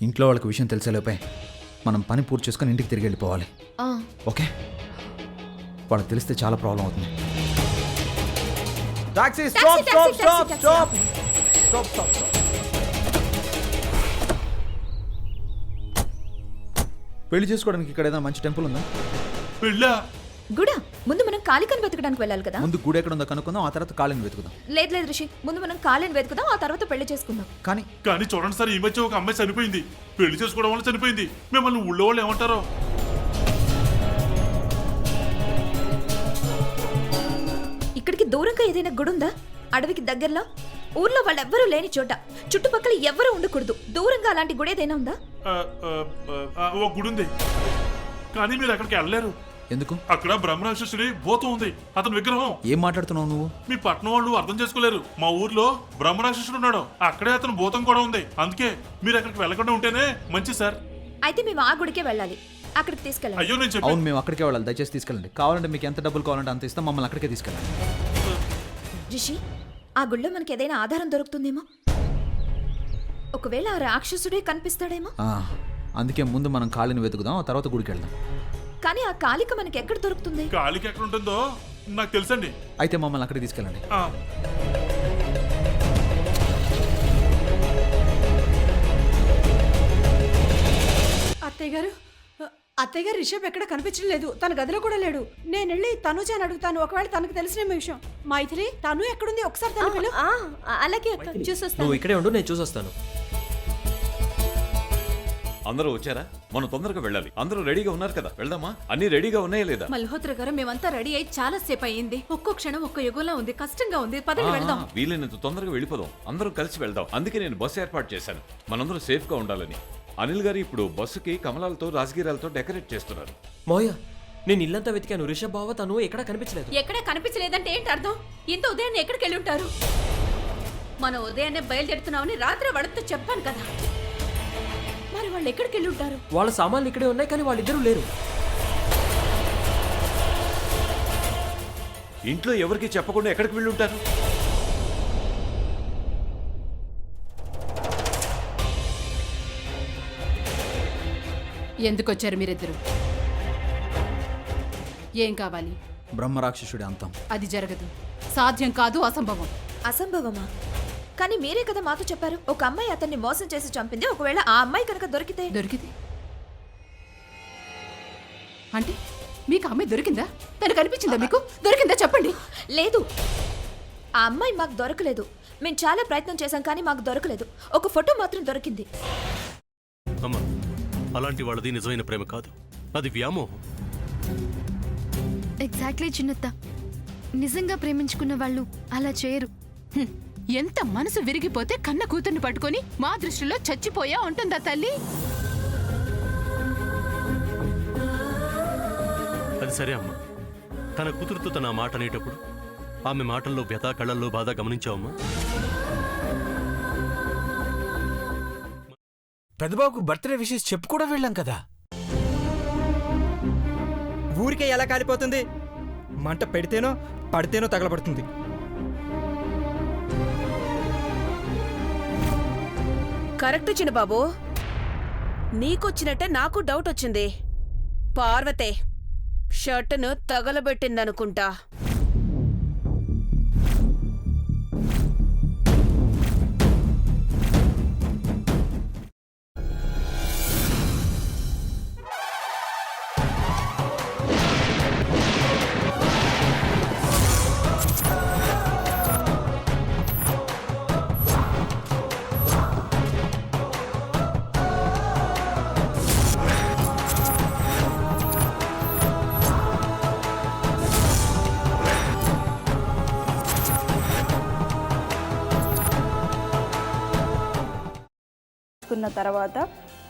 ఇంట్లో వాళ్ళకి విషయం తెలిసేలోపే మనం పని పూర్తి చేసుకొని ఇంటికి తిరిగి వెళ్ళిపోవాలి. ఓకే, వాళ్ళకి తెలిస్తే చాలా ప్రాబ్లం అవుతుంది. Taxi, stop stop stop stop stop stop. పెళ్లి చేసుకోవడానికి ఇక్కడ ఏదైనా మంచి టెంపుల్ ఉందా? పెళ్ళా? గుడా ముందు మనం కాళికను వెతకడానికి వెళ్ళాలి కదా. ముందు గుడి ఎక్కడ ఉందో కనుక్కుందాం, ఆ తర్వాత కాళిని వెతుకుదాం. లేదు లేదు రిషి, ముందు మనం కాళిని వెతుకుదాం, ఆ తర్వాత పెళ్లి చేసుకుందాం. కానీ చూడండి సార్, ఈ మధ్య ఒక అమ్మాయి చనిపోయింది. పెళ్లి చేసుకోవడం వల్ల చనిపోయింది. మిమ్మల్ని ఊళ్ళో వాళ్ళు ఏమంటారో? ఇక్కడికి దూరంగా ఏదైనా గుడి ఉందా? అడవికి దగ్గరలో, ఊర్లో వాళ్ళెవ్వరూ లేని చోట, చుట్టుపక్కల ఎవ్వరూ ఉండకూడదు, దూరంగా అలాంటి గుడి ఏదైనా ఉందా? ఓ గుడి ఉంది, కానీ మీరు అక్కడికి వెళ్ళలేరు. ఎందుకు? అక్కడ బ్రహ్మరాక్షసుడి భూతం ఉంది, అతని విగ్రహం. ఏం మాట్లాడుతున్నావు నువ్వు? మీ పట్నం వాళ్ళు అర్థం చేసుకోలేరు. మా ఊర్లో బ్రహ్మరాక్షసుడు ఉన్నాడు, అక్కడే అతని భూతం కూడా ఉంది. అందుకే మీరు అక్కడికి వెళ్ళకుండా ఉంటేనే మంచి సార్. అయితే మేము ఆ గుడికే వెళ్ళాలి, అక్కడికి తీసుకెళ్ళాలి. అయ్యో నేను అవును, మేము అక్కడికే వెళ్ళాలి. దయచేసి తీసుకెళ్ళండి. కావాలంటే మీకు ఎంత డబ్బులు కావాలంటే అంత ఇస్తాం, మమ్మల్ని అక్కడికే తీసుకెళ్ళండి. రిషి, ఆ గుడిలో మనకి ఏదైనా ఆధారం దొరుకుతుందేమో. ఒకవేళ ఆ రాక్షసుడే కనిపిస్తాడేమో. అందుకే ముందు మనం కాళిని వెతుకుదాం, ఆ తర్వాత గుడికి వెళ్దాం. కానీ ఆ కాళిక మనకి ఎక్కడ దొరుకుతుంది? కాళిక ఎక్కడ ఉంటుందో నాకు తెలుసండి. అయితే మమ్మల్ని అక్కడికి తీసుకెళ్ళండి. అత్తయ్య గారు రిషబ్ ఎక్కడ కనిపించడం లేదు. తన గదిలో కూడా లేడు. నేను వెళ్ళి తనుజ అని అడుగుతాను, ఒకవేళ తనకు తెలిసిన విషయం. మైథిలి, తను ఎక్కడుంది ఒకసారి తన పిలు. అలాగే చూసొస్తాను. నువ్వు ఇక్కడే ఉండు, నేను చూసొస్తాను. అందరూ వచ్చారా? మనం తొందరగా వెళ్ళాలి. అందరూ రెడీగా ఉన్నారు కదా, వెళ్దామా? అన్ని రెడీగా ఉన్నాయా లేదా? మల్హోత్ర గారు, మేమంతా రెడీ అయి చాలా సేపు అయ్యింది. ఒక్కో క్షణం ఒక్క యుగంలా ఉంది, కష్టంగా ఉంది. పదండి వెళ్దాం. వీలైనంత తొందరగా వెళ్ళిపోదాం, అందరం కలిసి వెళ్దాం. అందుకే నేను బస్సు ఏర్పాటు చేశాను, మనందరూ సేఫ్ గా ఉండాలని. అనిల్ గారు ఇప్పుడు బస్సుకి కమలాలతో రాజగిరాలతో డెకరేట్ చేస్తున్నారు. మోయ, నేను ఇల్లంతా వెతికాను, రిషబ్ బావ తను ఎక్కడా కనిపించలేదు. ఎక్కడ కనిపించలేదంటే ఏంటి అర్థం? ఇంత ఉదయాన్నే ఎక్కడికి వెళ్ళి ఉంటారు? మనం ఉదయాన్నే బయలుదేరుతున్నామని రాత్రి వాళ్ళతో చెప్పాను కదా. మరి వాళ్ళు ఎక్కడికి వెళ్ళి ఉంటారు? వాళ్ళ సామాన్లు ఇక్కడే ఉన్నాయి, కానీ వాళ్ళిద్దరూ లేరు. ఇంట్లో ఎవరికి చెప్పకుండా ఎక్కడికి వెళ్ళి ఉంటారు? ఎందుకు వచ్చారు మీరిద్దరు? ఏం కావాలి? బ్రహ్మరాక్షసుడి అంతం. అది జరగదు, సాధ్యం కాదు, అసంభవం. అసంభవమా? కానీ మీరే కదా మాతో చెప్పారు, ఒక అమ్మాయి అతన్ని మోసం చేసి చంపింది. ఒకవేళ ఆ అమ్మాయి కనుక దొరికితే? దొరికింది అంటే మీకు అమ్మాయి దొరికిందా? తను కనిపించిందా మీకు? దొరికిందా చెప్పండి. లేదు, ఆ అమ్మాయి మాకు దొరకలేదు. మేము చాలా ప్రయత్నం చేశాం, కానీ మాకు దొరకలేదు. ఒక ఫోటో మాత్రం దొరికింది. అమ్మా, అలాంటి వాళ్ళది నిజమైన ప్రేమ కాదు, అది వ్యామోహం. ఎగ్జాక్ట్లీ చిన్నత్త, నిజంగా ప్రేమించుకున్న వాళ్ళు అలా చేయరు. ఎంత మనసు విరిగిపోతే కన్న కూతుర్ని పట్టుకొని మా దృష్టిలో చచ్చిపోయా ఉంటుందా తల్లి? అది సరే అమ్మా, తన కూతురుతో తన మాట అనేటప్పుడు ఆమె మాటల్లో వ్యథ, కళ్ళల్లో బాధ గమనించావమ్మా? పెద్దబాబుకు బర్త్డే విషెస్ చెప్పు కూడా వెళ్ళాం కదా. ఊరికే ఎలా కాలిపోతుంది? మంట పెడితేనో పడితేనో తగలబడుతుంది. కరెక్ట్ చిన్నబాబు, నీకొచ్చినట్టే నాకు డౌట్ వచ్చింది. పార్వతే షర్టును తగలబెట్టిందనుకుంటా. తర్వాత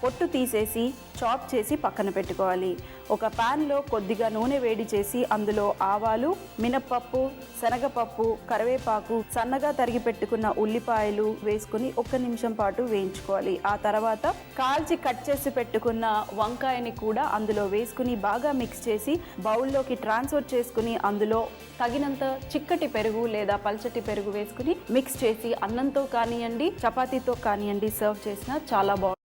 పొట్టు తీసేసి చాప్ చేసి పక్కన పెట్టుకోవాలి. ఒక ప్యాన్లో కొద్దిగా నూనె వేడి చేసి అందులో ఆవాలు, మినప్పప్పు, శనగపప్పు, కరివేపాకు, సన్నగా తరిగి పెట్టుకున్న ఉల్లిపాయలు వేసుకుని 1 నిమిషం పాటు వేయించుకోవాలి. ఆ తర్వాత కాల్చి కట్ చేసి పెట్టుకున్న వంకాయని కూడా అందులో వేసుకుని బాగా మిక్స్ చేసి బౌల్లోకి ట్రాన్స్ఫర్ చేసుకుని అందులో తగినంత చిక్కటి పెరుగు లేదా పల్చటి పెరుగు వేసుకుని మిక్స్ చేసి అన్నంతో కానివ్వండి, చపాతీతో కానివ్వండి సర్వ్ చేసినా చాలా బాగుంటుంది.